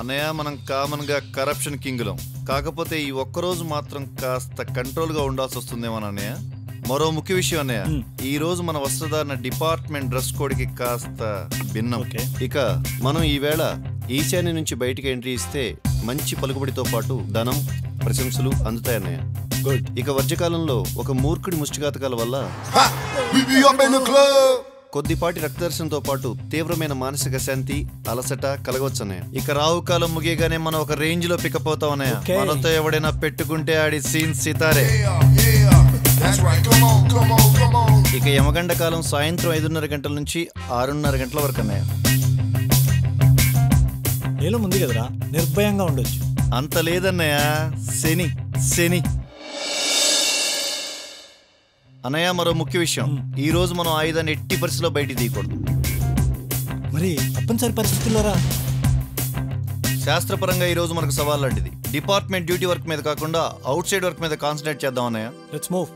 అన్నయ్య మనం కామన్ గా కరప్షన్ కింగ్లం, కాకపోతే ఈ ఒక్కరోజు మాత్రం కాస్త కంట్రోల్ గా ఉండాల్సి వస్తుందేమో అన్నయ్య. మరో ముఖ్య విషయం అన్నయ్య, ఈ రోజు మన వస్త్రధారణ డిపార్ట్మెంట్ డ్రెస్ కోడ్ కి కాస్త భిన్నం. ఇక మనం ఈవేళ ఈశాన్య నుంచి బయటికి ఎంట్రీ ఇస్తే మంచి పలుకుబడితో పాటు ధనం ప్రశంసలు అందుతాయన్నయ్య. ఇక వర్షకాలంలో ఒక మూర్ఖుడి ముష్టిఘాతకాల వల్ల కొద్దిపాటి రక్తదర్శనంతో పాటు తీవ్రమైన మానసిక శాంతి అలసట కలగవచ్చన్నయ్య. ఇక రావుకాలం ముగియగానే మనం ఒక రేంజ్ లో పికప్ అవుతాం అన్నయ్య. మనతో ఎవడైనా పెట్టుకుంటే ఆడి సీన్ సితారే. ఇక యమగండ కాలం సాయంత్రం 5:30 గంటల నుంచి 6:30 గంటల వరకు అన్నయ్య. ఏలో ముందు కదరా, నిర్భయంగా ఉండొచ్చు. అంత లేదన్నయ్య, శని శని అన్నయ్య. మరో ముఖ్య విషయం, ఈ రోజు మనం ఆయుధాన్ని ఎట్టి పరిస్థితిలో బయటికి తీయకూడదు. మరి తప్పనిసరి పరిస్థితుల్లోరా? శాస్త్రపరంగా ఈ రోజు మనకు సవాల్ లాంటిది. డిపార్ట్మెంట్ డ్యూటీ వర్క్ మీద కాకుండా అవుట్ సైడ్ వర్క్ మీద కాన్సన్ట్రేట్ చేద్దాం అన్నయ్య. Let's move.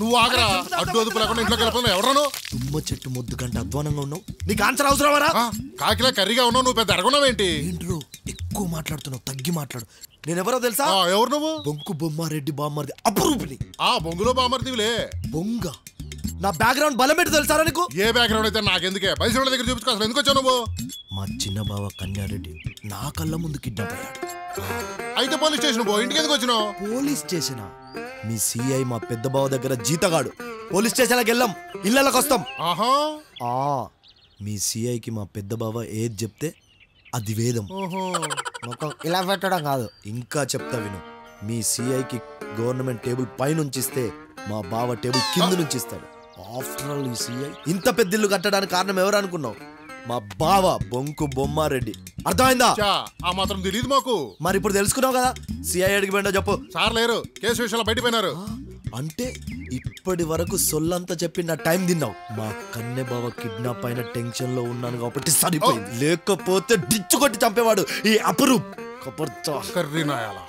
నువ్వు ఆగరా, అడ్డు అదుపు లేకుండా ఇంట్లోకి వెళ్ళిపోయినా ఎవరను? తుమ్మ చెట్టు ముద్దు కంటే అధ్వానంగా ఉన్నావు. నీకు ఆన్సర్ అవసరమారా? కాకిలా కర్రీగా ఉన్నావు, నువ్వు పెద్ద అడగన్నావేంటి? ఏంట్రో ఎక్కువ మాట్లాడుతున్నావు, తగ్గి మాట్లాడు. నేనెవరో తెలుసా? ఎవరు నువ్వు? బొంకు బొమ్మారెడ్డి బామ్మర్ది అపురూపిని. బొంగులో బామ్మర్దివిలే. బొంగ నా బ్యాక్గ్రౌండ్ బలమేటి తెలుసారా నీకు? ఏ బ్యాక్గ్రౌండ్ అయితే నాకెందుకే? పైసల దగ్గర చూపించుకో, అసలు ఎందుకు వచ్చావు నువ్వు? మా చిన్న బావ కన్యారెడ్డి నా కళ్ళ ముందు కిడ్నాప్ అయ్యాడు. అయితే పోలీస్ స్టేషన్ పో. ఇంటికి ఎందుకు వచ్చినావు? పోలీస్ స్టేషనా? మీ సిఐ మా పెద్ద బావ దగ్గర జీతగాడు. పోలీస్ స్టేషన్కి వెళ్ళాం, ఇళ్ళకి వస్తాం. మీ సిఐకి మా పెద్ద బావ ఏది చెప్తే అది వేదం. ఇలా పెట్టడం కాదు, ఇంకా చెప్తా విను. మీ సిఐకి గవర్నమెంట్ టేబుల్ పైనుంచి ఇస్తే మా బావ టేబుల్ కింద నుంచి ఇస్తాడు. ఆఫ్టర్ ఆల్ ఈ సిఐ ఇంత పెద్ద ఇల్లు కట్టడానికి కారణం ఎవరు అనుకున్నావు? మా బావ బొంకు బొమ్మారెడ్డి. అర్థమైందా? ఆ మాత్రం తెలియదు మాకు. మరి ఇప్పుడు తెలుసుకున్నావు కదా, సిఐ అడిగి పోయిందో చెప్పు. సార్ లేరు, కేసు విషయంలో బయట పోయినారు. అంటే ఇప్పటి వరకు సొల్లంతా చెప్పి నా టైం తిన్నావు. మా కన్నె బావ కిడ్నాప్ అయిన టెన్షన్ లో ఉన్నాను కాబట్టి సరిపోయింది, లేకపోతే డిచ్చు కొట్టి చంపేవాడు ఈ అపురూప్. కర్రీ నాయాలా?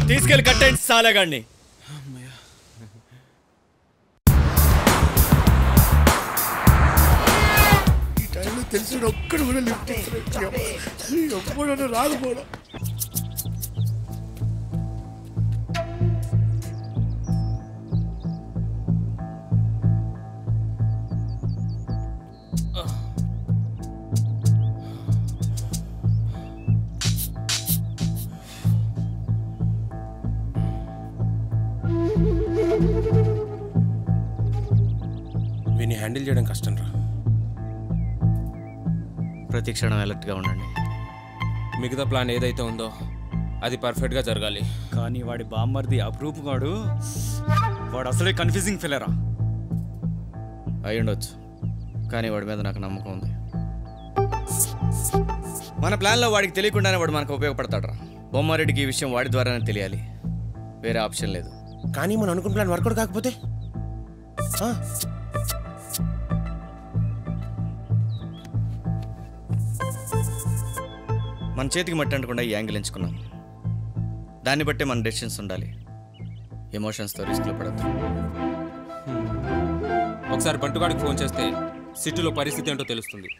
తీసుకెళ్ళి కట్టండి సాలగాడిని. ఈ టైంలో తెలిసిన ఒక్కడు కూడా లిఫ్ట్ ఎప్పుడన్నా రాకపోవడం. వీని హ్యాండిల్ చేయడం కష్టం రా. ప్రతి క్షణం అలర్ట్గా ఉండండి. మిగతా ప్లాన్ ఏదైతే ఉందో అది పర్ఫెక్ట్గా జరగాలి. కానీ వాడి బామ్మర్ది అప్రూప్ గాడు వాడు అసలే కన్ఫ్యూజింగ్ ఫిల్లరా. అయి ఉండొచ్చు, కానీ వాడి మీద నాకు నమ్మకం ఉంది. మన ప్లాన్లో వాడికి తెలియకుండానే వాడు మనకు ఉపయోగపడతాడు రా. బొమ్మారెడ్డికి ఈ విషయం వాడి ద్వారానే తెలియాలి, వేరే ఆప్షన్ లేదు. కానీ మనం అనుకున్న ప్లాన్ వర్కౌట్ కాకపోతే మన చేతికి మట్టి అంటకుండా ఈ యాంగిల్ ఎంచుకున్నాం. దాన్ని బట్టే మన డెసిషన్స్ ఉండాలి. ఎమోషన్స్తో రిస్క్లో పడద్దు. ఒకసారి బంటుగాడికి ఫోన్ చేస్తే సిటీలో పరిస్థితి ఏంటో తెలుస్తుంది.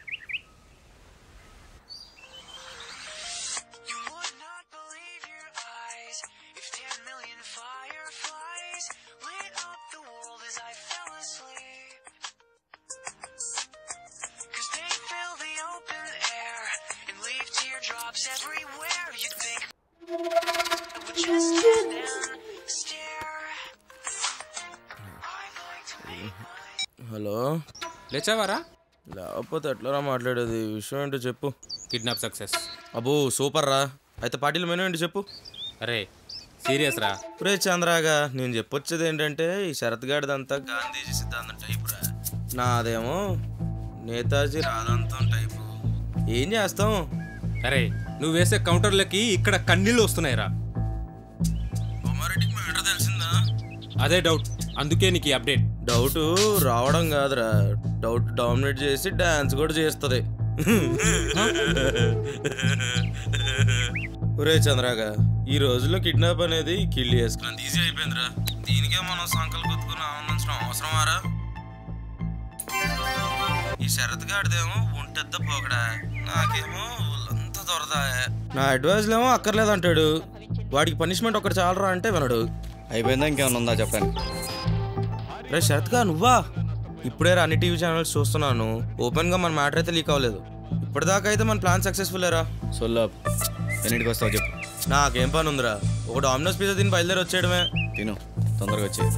హలో, లేచావారా? లేకపోతే ఎట్లా మాట్లాడేది? విషయం ఏంటో చెప్పు. Kidnap success. అబ్బో సూపర్ రా. అయితే పార్టీలో మెనూ ఏంటి చెప్పు. అరే సీరియస్ రా. రే చంద్రాగా, నేను చెప్పొచ్చేది ఏంటంటే ఈ శరత్ గాడిదంతా గాంధీజీ సిద్ధాంతం టైప్ రా, నాదేమో నేతాజీ రాధాంతం టైపు. ఏం చేస్తాం? అరే నువ్వు వేసే కౌంటర్లకి ఇక్కడ కన్నీళ్ళు వస్తున్నాయి రా. బొమ్మారెడ్డికి మ్యాటర్ తెలిసిందా? అదే డౌట్, అందుకే నీకు ఈ అప్డేట్. డౌట్ రావడం కాదురా, డౌట్ డామినేట్ చేసి డాన్స్ కూడా చేస్తుంది. ఒరే చంద్రాగా, ఈ రోజుల్లో కిడ్నాప్ అనేది కిల్ చేసుకున్నంత ఈజీ అయిపోయిందిరా. దీనికే మనం సంకల్ కొట్టుకుని ఆనందించడం అవసరమారా? ఈ శరత్ గాడిదేమో ఒంటెద్ద పోకడా, నాకేమో అంతా దొరదా. నా అడ్వైజ్లో ఏమో అక్కర్లేదంటాడు. వాడికి పనిష్మెంట్ ఒకటి చాలరా అంటే వినడు. అయిపోయిందా? ఇంకేమైనా ఉందా చెప్పండి. రే శరత్గా, నువ్వా? ఇప్పుడే అన్ని టీవీ ఛానల్స్ చూస్తున్నాను. ఓపెన్గా మన మ్యాటర్ అయితే లీక్ అవ్వలేదు. ఇప్పటిదాకా అయితే మన ప్లాన్ సక్సెస్ఫుల్ ఏరా. సొల్లా, ఎన్నింటికి వస్తావు చెప్పు. నాకేం పని ఉందిరా, ఒక డామినోస్ పిజ్జా తిని బయలుదేరి వచ్చేయడమే. తిను, తొందరగా వచ్చేది.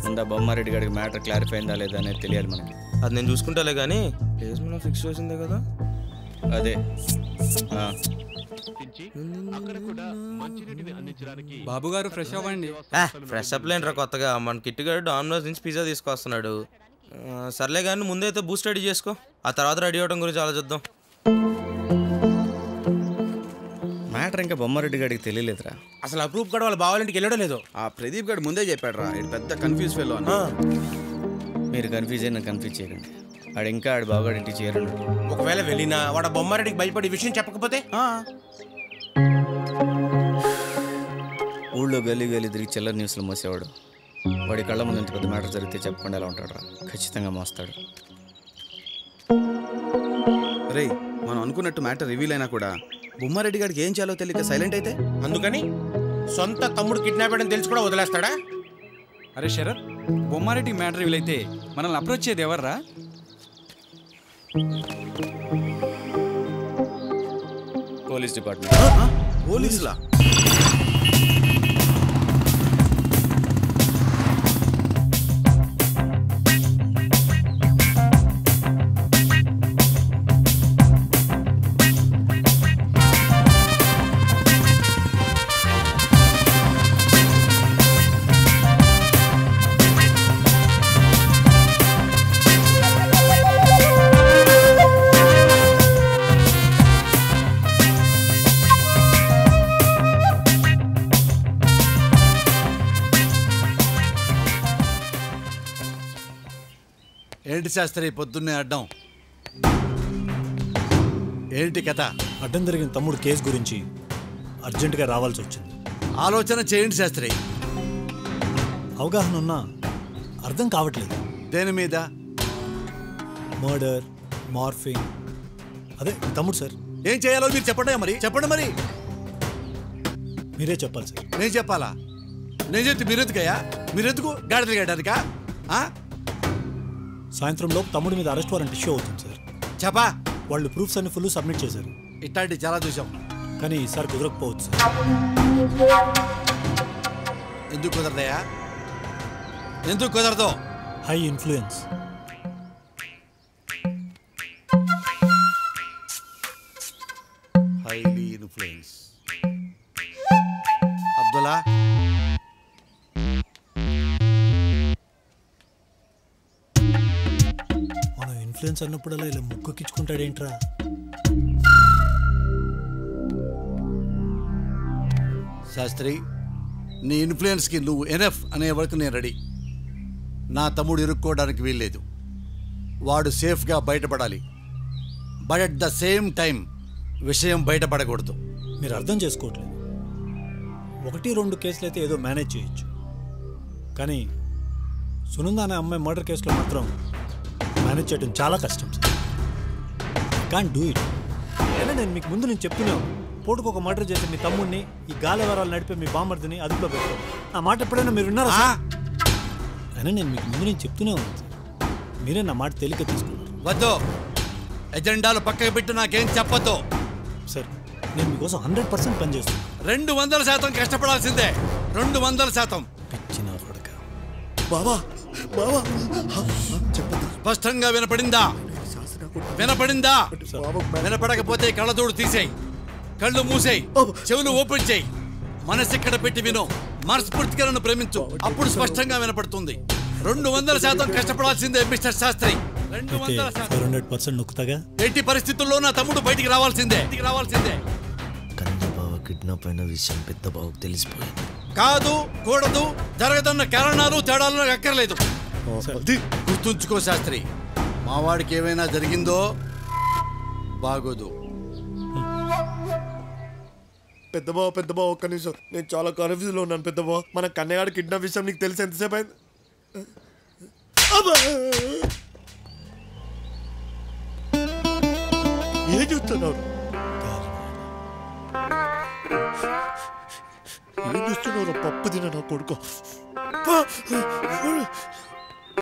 ముందా బొమ్మారెడ్డి గారికి మ్యాటర్ క్లారిఫై అయిందా లేదా అనేది తెలియాలి మనకి. అది నేను చూసుకుంటాలే కానీ ప్లేస్ మనం ఫిక్స్ చేసిందే కదా. అదే బాబు గారు ఫ్రెష్ అవ్వండి. ఫ్రెష్ అప్ లేంట్రా కొత్తగా. మన కిట్టుగాడు డామినోస్ నుంచి పిజ్జా తీసుకొస్తున్నాడు. సర్లే కానీ ముందైతే బూస్ట్ రెడీ చేసుకో, ఆ తర్వాత రెడీ అవడం గురించి ఆలోచిద్దాం. మ్యాటర్ మ్యాటర్ ఇంకా బొమ్మారెడ్డి గారికి తెలియలేదురా. అసలు ఆ ప్రూఫ్ కూడా వాళ్ళ బావాలింటికి వెళ్ళడం లేదు. ఆ ప్రదీప్ గారు ముందే చెప్పాడు రా, ఇది పెద్ద కన్ఫ్యూజ్ ఫెలో అని. మీరు కన్ఫ్యూజ్ అయినా కన్ఫ్యూజ్ చేయకండి. ఆడు ఇంకా ఆడు బావగాడి ఇంటికి చేరడు. ఒకవేళ వెళ్ళినా వాడు బొమ్మారెడ్డికి భయపడి విషయం చెప్పకపోతే ఊళ్ళో గల్లీ గల్లీ తిరిగి చిల్లర న్యూస్లో మోసేవాడు. వాడి కళ్ళ ముందు ఇంత పెద్ద మ్యాటర్ జరిగితే చెప్పకుండా ఎలా ఉంటాడు రా? ఖచ్చితంగా మోస్తాడు. రే, మనం అనుకున్నట్టు మ్యాటర్ రివీల్ అయినా కూడా బొమ్మారెడ్డి గారికి ఏం చేయాలో తెలియక సైలెంట్ అయితే, అందుకని సొంత తమ్ముడు కిడ్నాప్ అయ్యడం తెలిసి కూడా వదిలేస్తాడా? అరే శరత్, బొమ్మారెడ్డి మ్యాటర్ వీలైతే మనల్ని అప్రోచ్ చేయదు ఎవర్రా? Police department. పోలీసులా? ఏంటి శాస్త్రి పొద్దున్నే అడ్డం? ఏంటి కథ? అడ్డం జరిగిన తమ్ముడు కేసు గురించి అర్జెంటుగా రావాల్సి వచ్చింది. ఆలోచన చేయండి శాస్త్రి. అవగాహన ఉన్నా అర్థం కావట్లేదు. దేని మీద? Murder, morphing. అదే తమ్ముడు సార్. ఏం చేయాలో మీరు చెప్పండి మరి, చెప్పండి మరి. మీరే చెప్పాలి సార్. నేను చెప్పాలా? నేను చెప్తే మీరెందుకయ్యా? మీరెందుకు గాడిదలు గేయడానికా? సాయంత్రం లోపు తమ్ముడి మీద అరెస్ట్ వారెంట్ ఇష్యూ అవుతుంది సార్. చెప్పా. వాళ్ళు ప్రూఫ్స్ అన్ని ఫుల్ సబ్మిట్ చేశారు. ఇట్లాంటి చాలా చూసాం, కానీ ఈసారి కుదరకపోవచ్చు సార్. ఎందుకు కుదరదయ్యా? ఎందుకు కుదరదు? High influence. Highly influence. Abdullah, మనం ఇన్ఫ్లుయెన్స్ అన్నప్పుడల్లా ఇలా ముక్కెక్కించుకుంటాడేంట్రా? శాస్త్రి, నీ ఇన్ఫ్లుయెన్స్కి నువ్వు ఎనఫ్ అనే వరకు నేను రెడీ. నా తమ్ముడు ఇరుక్కోవడానికి వీల్లేదు. వాడు సేఫ్గా బయటపడాలి. But at the same time విషయం బయటపడకూడదు. మీరు అర్థం చేసుకోవట్లేదు. 1-2 కేసులు అయితే ఏదో మేనేజ్ చేయొచ్చు, కానీ సునంద అనే అమ్మాయి మర్డర్ కేసులో మాత్రం మేనేజ్ చేయడం చాలా కష్టం సార్. Can't do it. అయినా నేను మీకు ముందు నేను చెప్తున్నాను, పోటుకు ఒక మర్డర్ చేసి మీ తమ్ముడిని, ఈ గాలివరాలు నడిపే మీ బామర్దిని అదుపులో పెట్టుకోండి. ఆ మాట ఎప్పుడైనా మీరు విన్నారా? అయినా నేను మీకు ముందు నేను చెప్తూనే ఉన్నాను సార్. మీరే నా మాట తేలిక తీసుకున్నారు. వద్దు, ఎజెండాలు పక్కకు పెట్టి నాకేం చెప్పొద్దు సార్. నేను మీకోసం 100% పనిచేస్తాను. 200% కష్టపడాల్సిందే. 200%. పిచ్చిన కొడక. బాబా బాబా స్పష్టంగా వినపడిందా? వినపడిందా? వినపడకపోతే కళ్ళతోడు తీసేయి, కళ్ళు మూసేయి, చెవులు ఓపెన్ చేయి, మనసు ఇక్కడ పెట్టి విను. మనస్ఫూర్తిగా నన్ను ప్రేమించు, అప్పుడు స్పష్టంగా వినపడుతుంది. 200% కష్టపడాల్సిందే మిస్టర్ శాస్త్రి. 200% నొక్కుతాగా. ఎట్టి పరిస్థితుల్లో నా తమ్ముడు బయటికి రావాల్సిందే. కన్న బావ కిడ్నాప్ అయిన విషయం పెద్ద బావకు తెలిసిపోయింది. కాదు, కూడదు, జరగదన్న కారణాలు తేడాలు నాకు అక్కర్లేదు. గుర్తుంచుకో శాస్త్రి, మావాడికి ఏమైనా జరిగిందో బాగోదు. పెద్ద బావ ఒక్క నిమిషం, నేను చాలా కన్ఫ్యూజ్ లో ఉన్నాను. పెద్ద బావ, మన కన్నయ్యగాడు కిడ్నాప్ విషయం నీకు తెలిసి ఎంతసేపు అయింది? ఏం చూస్తున్నావు? ఏం చూస్తున్నావు? పప్పు తిన నా కొడుకు.